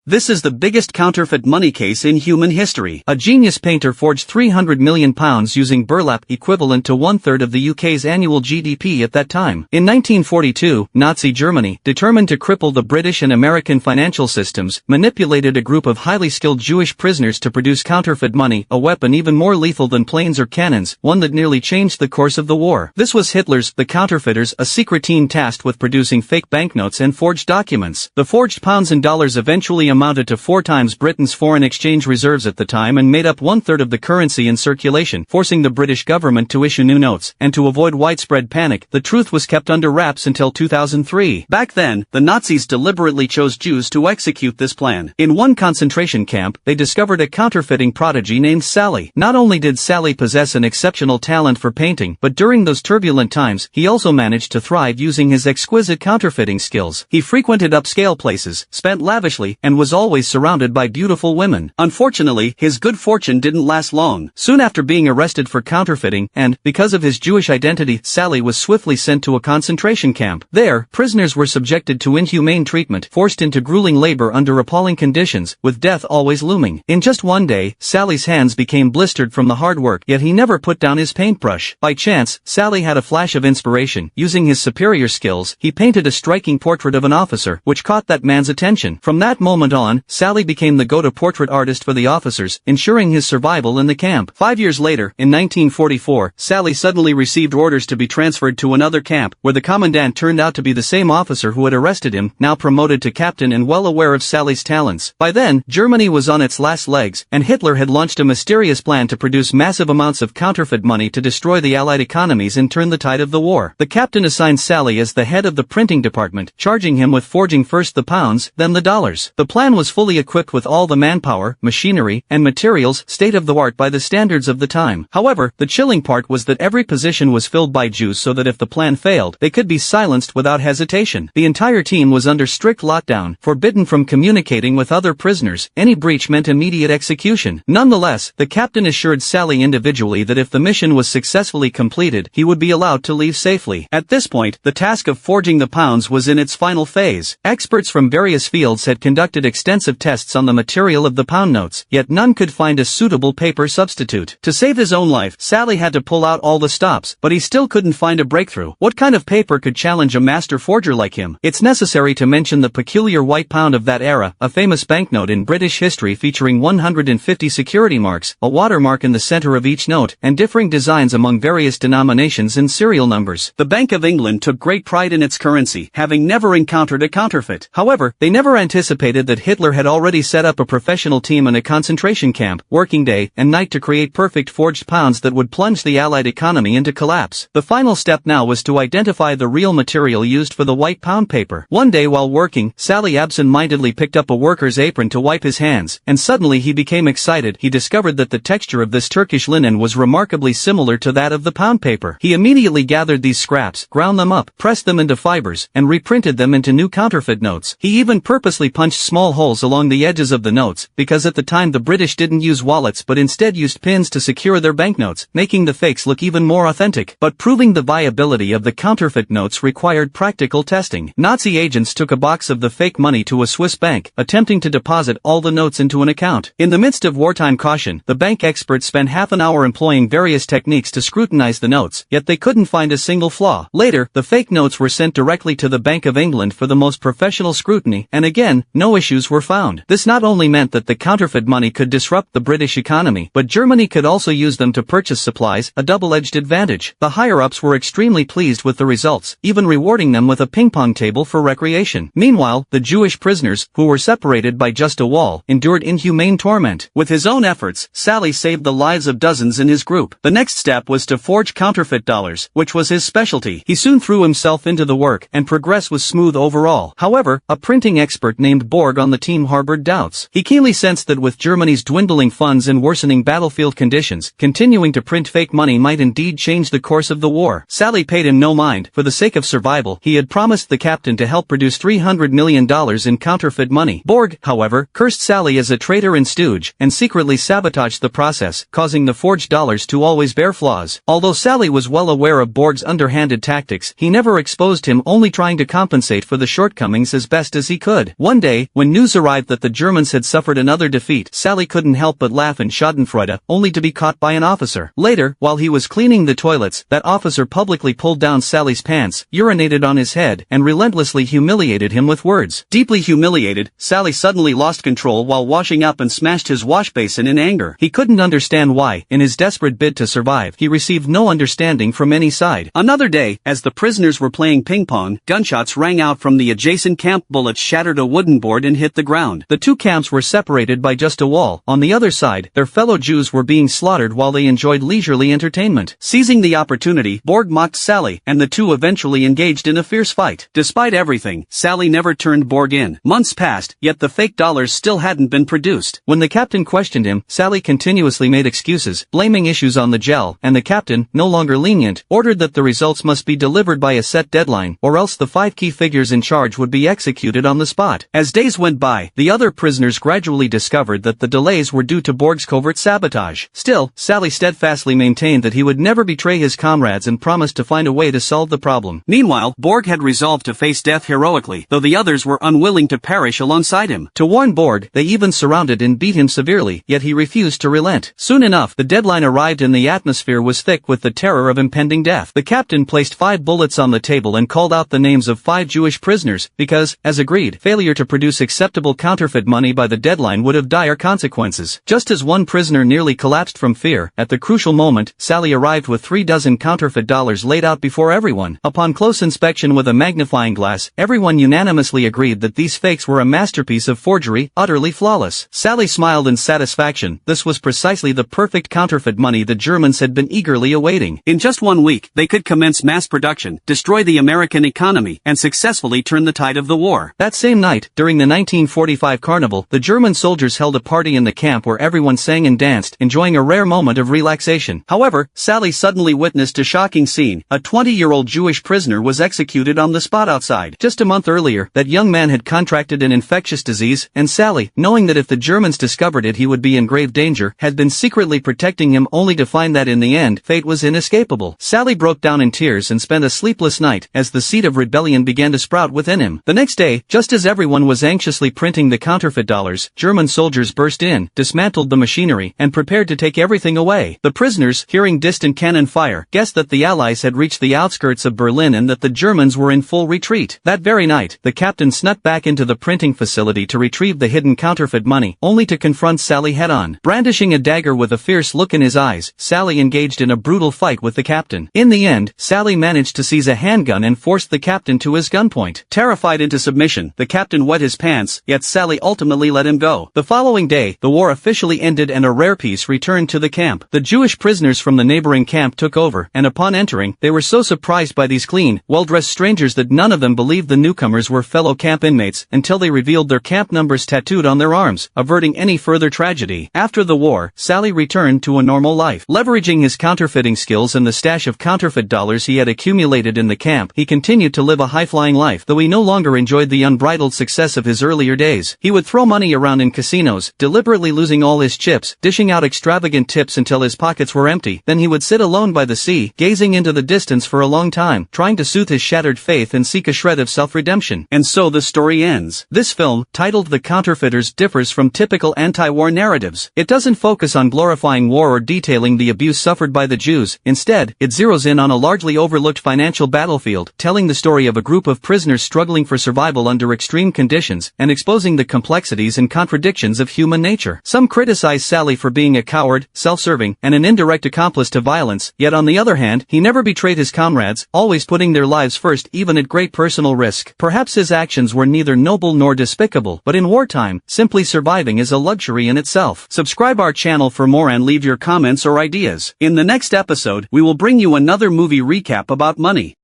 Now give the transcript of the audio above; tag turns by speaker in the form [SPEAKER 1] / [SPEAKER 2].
[SPEAKER 1] This is the biggest counterfeit money case in human history. A genius painter forged £300 million using burlap, equivalent to one-third of the UK's annual GDP at that time. In 1942, Nazi Germany, determined to cripple the British and American financial systems, manipulated a group of highly skilled Jewish prisoners to produce counterfeit money, a weapon even more lethal than planes or cannons, one that nearly changed the course of the war. This was Hitler's, the Counterfeiters, a secret team tasked with producing fake banknotes and forged documents. The forged pounds and dollars eventually amounted to 4 times Britain's foreign exchange reserves at the time and made up one-third of the currency in circulation, forcing the British government to issue new notes. And to avoid widespread panic, the truth was kept under wraps until 2003. Back then, the Nazis deliberately chose Jews to execute this plan. In one concentration camp, they discovered a counterfeiting prodigy named Sally. Not only did Sally possess an exceptional talent for painting, but during those turbulent times, he also managed to thrive using his exquisite counterfeiting skills. He frequented upscale places, spent lavishly, and was always surrounded by beautiful women. Unfortunately, his good fortune didn't last long. Soon after being arrested for counterfeiting, and, because of his Jewish identity, Sally was swiftly sent to a concentration camp. There, prisoners were subjected to inhumane treatment, forced into grueling labor under appalling conditions, with death always looming. In just one day, Sally's hands became blistered from the hard work, yet he never put down his paintbrush. By chance, Sally had a flash of inspiration. Using his superior skills, he painted a striking portrait of an officer, which caught that man's attention. From that moment on, Sally became the go-to portrait artist for the officers, ensuring his survival in the camp. 5 years later, in 1944, Sally suddenly received orders to be transferred to another camp, where the commandant turned out to be the same officer who had arrested him, now promoted to captain and well aware of Sally's talents. By then, Germany was on its last legs, and Hitler had launched a mysterious plan to produce massive amounts of counterfeit money to destroy the Allied economies and turn the tide of the war. The captain assigned Sally as the head of the printing department, charging him with forging first the pounds, then the dollars. The plan was fully equipped with all the manpower, machinery, and materials state-of-the-art by the standards of the time. However, the chilling part was that every position was filled by Jews so that if the plan failed, they could be silenced without hesitation. The entire team was under strict lockdown, forbidden from communicating with other prisoners. Any breach meant immediate execution. Nonetheless, the captain assured Sally individually that if the mission was successfully completed, he would be allowed to leave safely. At this point, the task of forging the pounds was in its final phase. Experts from various fields had conducted extensive tests on the material of the pound notes, yet none could find a suitable paper substitute. To save his own life, Sally had to pull out all the stops, but he still couldn't find a breakthrough. What kind of paper could challenge a master forger like him? It's necessary to mention the peculiar white pound of that era, a famous banknote in British history featuring 150 security marks, a watermark in the center of each note, and differing designs among various denominations and serial numbers. The Bank of England took great pride in its currency, having never encountered a counterfeit. However, they never anticipated that Hitler had already set up a professional team in a concentration camp, working day and night to create perfect forged pounds that would plunge the Allied economy into collapse. The final step now was to identify the real material used for the white pound paper. One day while working, Sally absent-mindedly picked up a worker's apron to wipe his hands, and suddenly he became excited. He discovered that the texture of this Turkish linen was remarkably similar to that of the pound paper. He immediately gathered these scraps, ground them up, pressed them into fibers, and reprinted them into new counterfeit notes. He even purposely punched small holes along the edges of the notes, because at the time the British didn't use wallets but instead used pins to secure their banknotes, making the fakes look even more authentic. But proving the viability of the counterfeit notes required practical testing. Nazi agents took a box of the fake money to a Swiss bank, attempting to deposit all the notes into an account. In the midst of wartime caution, the bank experts spent half an hour employing various techniques to scrutinize the notes, yet they couldn't find a single flaw. Later, the fake notes were sent directly to the Bank of England for the most professional scrutiny, and again, no issues were found. This not only meant that the counterfeit money could disrupt the British economy, but Germany could also use them to purchase supplies, a double-edged advantage. The higher-ups were extremely pleased with the results, even rewarding them with a ping-pong table for recreation. Meanwhile, the Jewish prisoners, who were separated by just a wall, endured inhumane torment. With his own efforts, Sally saved the lives of dozens in his group. The next step was to forge counterfeit dollars, which was his specialty. He soon threw himself into the work, and progress was smooth overall. However, a printing expert named Borg on the team harbored doubts. He keenly sensed that with Germany's dwindling funds and worsening battlefield conditions, continuing to print fake money might indeed change the course of the war. Sally paid him no mind. For the sake of survival, he had promised the captain to help produce $300 million in counterfeit money. Borg, however, cursed Sally as a traitor and stooge, and secretly sabotaged the process, causing the forged dollars to always bear flaws. Although Sally was well aware of Borg's underhanded tactics, he never exposed him, only trying to compensate for the shortcomings as best as he could. One day, when news arrived that the Germans had suffered another defeat, Sally couldn't help but laugh in schadenfreude, only to be caught by an officer. Later, while he was cleaning the toilets, that officer publicly pulled down Sally's pants, urinated on his head, and relentlessly humiliated him with words. Deeply humiliated, Sally suddenly lost control while washing up and smashed his wash basin in anger. He couldn't understand why, in his desperate bid to survive, he received no understanding from any side. Another day, as the prisoners were playing ping-pong, gunshots rang out from the adjacent camp. Bullets shattered a wooden board and hit the ground. The two camps were separated by just a wall. On the other side, their fellow Jews were being slaughtered while they enjoyed leisurely entertainment. Seizing the opportunity, Borg mocked Sally, and the two eventually engaged in a fierce fight. Despite everything, Sally never turned Borg in. Months passed, yet the fake dollars still hadn't been produced. When the captain questioned him, Sally continuously made excuses, blaming issues on the gel, and the captain, no longer lenient, ordered that the results must be delivered by a set deadline, or else the 5 key figures in charge would be executed on the spot. As days went by, the other prisoners gradually discovered that the delays were due to Borg's covert sabotage. Still, Sally steadfastly maintained that he would never betray his comrades and promised to find a way to solve the problem. Meanwhile, Borg had resolved to face death heroically, though the others were unwilling to perish alongside him. To warn Borg, they even surrounded and beat him severely, yet he refused to relent. Soon enough, the deadline arrived and the atmosphere was thick with the terror of impending death. The captain placed 5 bullets on the table and called out the names of 5 Jewish prisoners, because, as agreed, failure to produce acceptable counterfeit money by the deadline would have dire consequences. Just as one prisoner nearly collapsed from fear, at the crucial moment, Sally arrived with 3 dozen counterfeit dollars laid out before everyone. Upon close inspection with a magnifying glass, everyone unanimously agreed that these fakes were a masterpiece of forgery, utterly flawless. Sally smiled in satisfaction. This was precisely the perfect counterfeit money the Germans had been eagerly awaiting. In just 1 week, they could commence mass production, destroy the American economy, and successfully turn the tide of the war. That same night, during the 1945 carnival, the German soldiers held a party in the camp where everyone sang and danced, enjoying a rare moment of relaxation. However, Sally suddenly witnessed a shocking scene. A 20-year-old Jewish prisoner was executed on the spot outside. Just a month earlier, that young man had contracted an infectious disease, and Sally, knowing that if the Germans discovered it he would be in grave danger, had been secretly protecting him only to find that in the end, fate was inescapable. Sally broke down in tears and spent a sleepless night, as the seed of rebellion began to sprout within him. The next day, just as everyone was anxiously printing the counterfeit dollars, German soldiers burst in, dismantled the machinery, and prepared to take everything away. The prisoners, hearing distant cannon fire, guessed that the Allies had reached the outskirts of Berlin and that the Germans were in full retreat. That very night, the captain snuck back into the printing facility to retrieve the hidden counterfeit money, only to confront Sally head-on. Brandishing a dagger with a fierce look in his eyes, Sally engaged in a brutal fight with the captain. In the end, Sally managed to seize a handgun and forced the captain to his gunpoint. Terrified into submission, the captain wet his pants, yet Sally ultimately let him go. The following day, the war officially ended and a rare peace returned to the camp. The Jewish prisoners from the neighboring camp took over, and upon entering, they were so surprised by these clean, well-dressed strangers that none of them believed the newcomers were fellow camp inmates until they revealed their camp numbers tattooed on their arms, averting any further tragedy. After the war, Sally returned to a normal life. Leveraging his counterfeiting skills and the stash of counterfeit dollars he had accumulated in the camp, he continued to live a high-flying life, though he no longer enjoyed the unbridled success of his earlier days. He would throw money around in casinos, deliberately losing all his chips, dishing out extravagant tips until his pockets were empty. Then he would sit alone by the sea, gazing into the distance for a long time, trying to soothe his shattered faith and seek a shred of self-redemption. And so the story ends. This film, titled The Counterfeiters, differs from typical anti-war narratives. It doesn't focus on glorifying war or detailing the abuse suffered by the Jews. Instead, it zeroes in on a largely overlooked financial battlefield, telling the story of a group of prisoners struggling for survival under extreme conditions, and exposing the complexities and contradictions of human nature. Some criticize Sally for being a coward, self-serving, and an indirect accomplice to violence, yet on the other hand, he never betrayed his comrades, always putting their lives first even at great personal risk. Perhaps his actions were neither noble nor despicable, but in wartime, simply surviving is a luxury in itself. Subscribe our channel for more and leave your comments or ideas. In the next episode, we will bring you another movie recap about money.